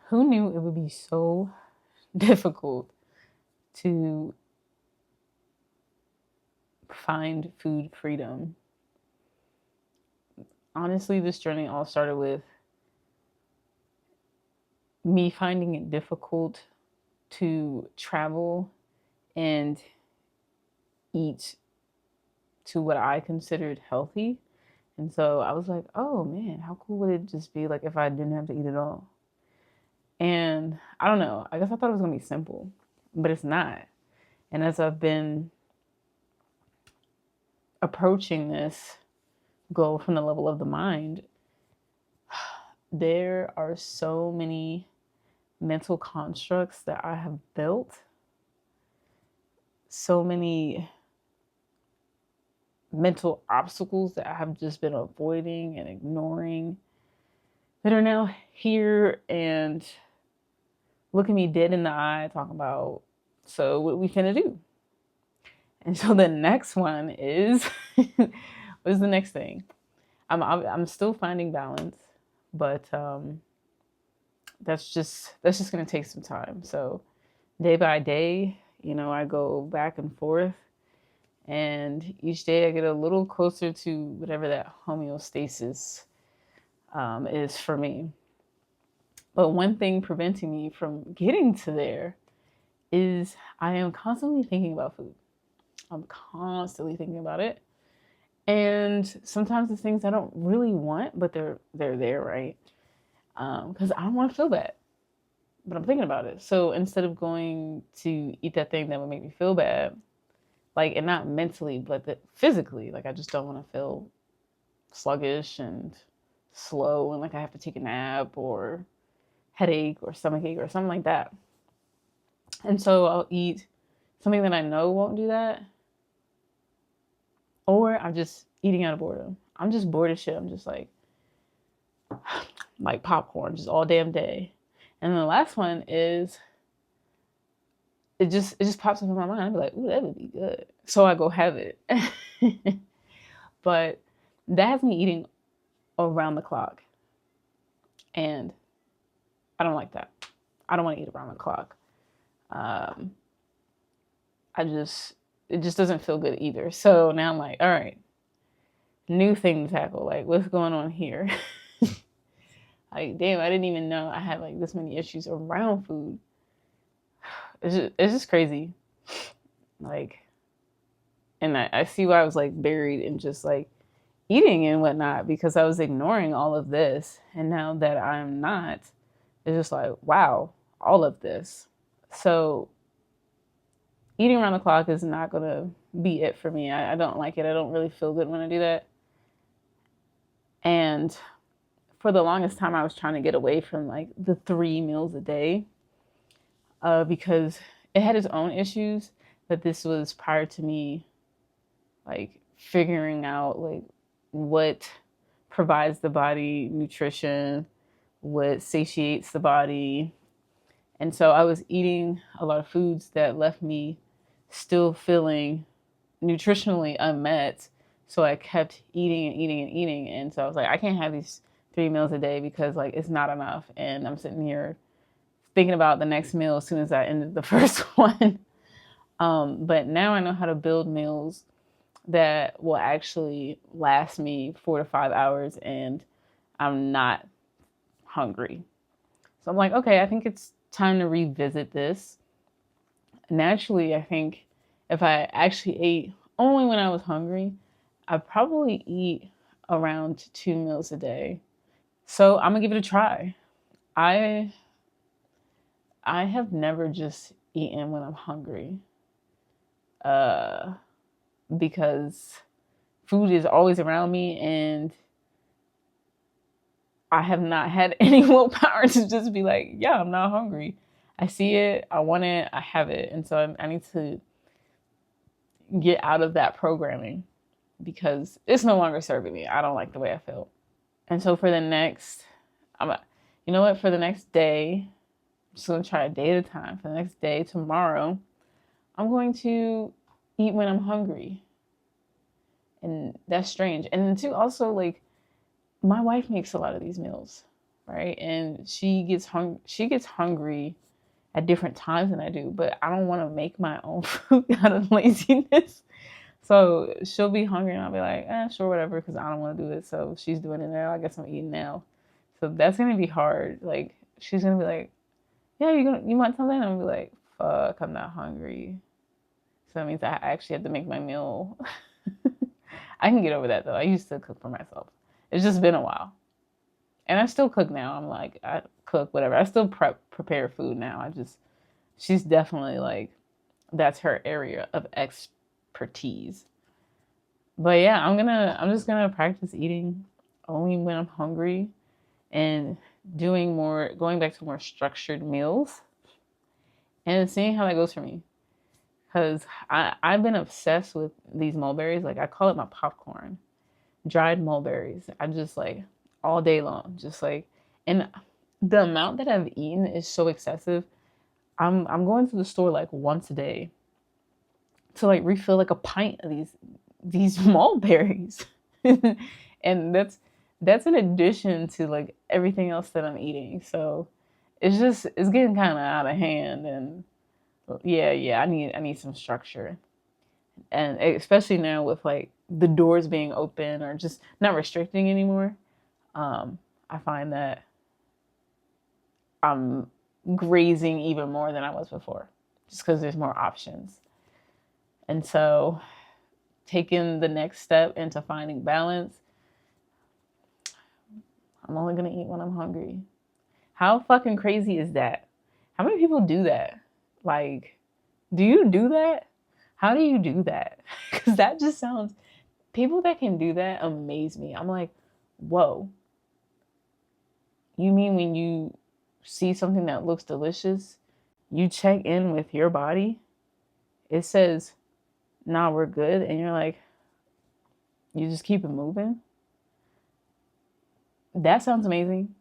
Who knew it would be so difficult to find food freedom? Honestly, this journey all started with me finding it difficult to travel and eat to what I considered healthy. And so I was like, oh man, how cool would it just be like if I didn't have to eat at all? And I don't know, I guess I thought it was gonna be simple, but it's not. And as I've been approaching this goal from the level of the mind, there are so many mental constructs that I have built, so many mental obstacles that I have just been avoiding and ignoring that are now here and looking me dead in the eye talking about, so what we finna do? And so the next one is, what's the next thing? I'm still finding balance, but that's just gonna take some time. So day by day, I go back and forth, and each day I get a little closer to whatever that homeostasis is for me. But one thing preventing me from getting to there is I am constantly thinking about food. I'm constantly thinking about it. And sometimes it's things I don't really want, but they're there, right? Because I don't want to feel bad, but I'm thinking about it. So instead of going to eat that thing that would make me feel bad, like, and not mentally, but physically, like I just don't want to feel sluggish and slow and like I have to take a nap or headache or stomachache or something like that. And so I'll eat something that I know won't do that, or I'm just eating out of boredom. I'm just bored as shit. I'm just like popcorn, just all damn day. And then the last one is it just pops up in my mind. I'd be like, ooh, that would be good. So I go have it. But that has me eating around the clock. And I don't like that. I don't want to eat around the clock. It just doesn't feel good either. So now I'm like, all right, new thing to tackle. Like, what's going on here? Like, damn, I didn't even know I had like this many issues around food. It's just crazy. Like, and I see why I was like buried in just like eating and whatnot because I was ignoring all of this. And now that I'm not, it's just like, wow, all of this. So eating around the clock is not going to be it for me. I don't like it. I don't really feel good when I do that. And for the longest time, I was trying to get away from like the 3 meals a day because it had its own issues. But this was prior to me like figuring out like what provides the body nutrition, what satiates the body. And so I was eating a lot of foods that left me still feeling nutritionally unmet. So I kept eating and eating and eating. And so I was like, I can't have these 3 meals a day because like it's not enough. And I'm sitting here thinking about the next meal as soon as I ended the first one. But now I know how to build meals that will actually last me 4 to 5 hours and I'm not hungry. So I'm like, okay, I think it's time to revisit this. Naturally, I think if I actually ate only when I was hungry, I probably eat around 2 meals a day. So I'm gonna give it a try. I I have never just eaten when I'm hungry, uh, because food is always around me, and I have not had any willpower to just be like, yeah, I'm not hungry. I see it, I want it, I have it, and so I need to get out of that programming because it's no longer serving me. I don't like the way I feel. And so for the next, you know what? For the next day, I'm just gonna try a day at a time. For the next day, tomorrow, I'm going to eat when I'm hungry, and that's strange. And then too, also like my wife makes a lot of these meals, right? And she gets hungry at different times than I do, but I don't want to make my own food out of laziness. So she'll be hungry and I'll be like, sure, whatever, because I don't want to do it. So she's doing it now. I guess I'm eating now. So that's gonna be hard. Like she's gonna be like, yeah, you want something? I'm gonna be like, fuck, I'm not hungry. So that means I actually have to make my meal. I can get over that though. I used to cook for myself. It's just been a while. And I still cook now. I'm like, I cook, whatever. I still prepare food now. She's definitely like, that's her area of expertise. But yeah, I'm just gonna practice eating only when I'm hungry and going back to more structured meals and seeing how that goes for me. Because I've been obsessed with these mulberries. Like, I call it my popcorn. Dried mulberries. I just like all day long. Just like, and the amount that I've eaten is so excessive. I'm going to the store like once a day to like refill like a pint of these mulberries. And that's in addition to like everything else that I'm eating. So it's getting kind of out of hand. And yeah, I need some structure. And especially now with like the doors being open or just not restricting anymore, I find that I'm grazing even more than I was before, just because there's more options. And so taking the next step into finding balance, I'm only gonna eat when I'm hungry. How fucking crazy is that? How many people do that? Like, do you do that? How do you do that? Because that just sounds, people that can do that amaze me. I'm like, whoa. You mean when you see something that looks delicious, you check in with your body? It says, nah, we're good. And you're like, you just keep it moving? That sounds amazing.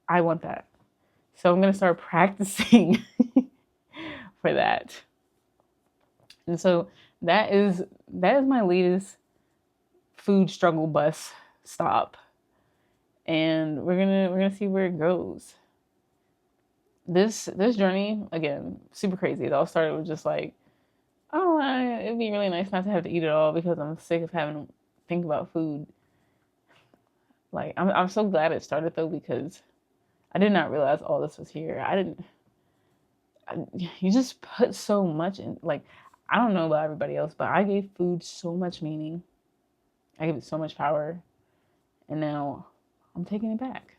I want that. So I'm going to start practicing for that. And so that is my latest food struggle bus stop. And we're gonna see where it goes. This journey, again, super crazy. It all started with just like, oh, it'd be really nice not to have to eat it all because I'm sick of having to think about food. Like, I'm so glad it started though, because I did not realize all this was here. You just put so much in. Like, I don't know about everybody else, but I gave food so much meaning. I gave it so much power. And now I'm taking it back.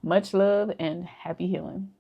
Much love and happy healing.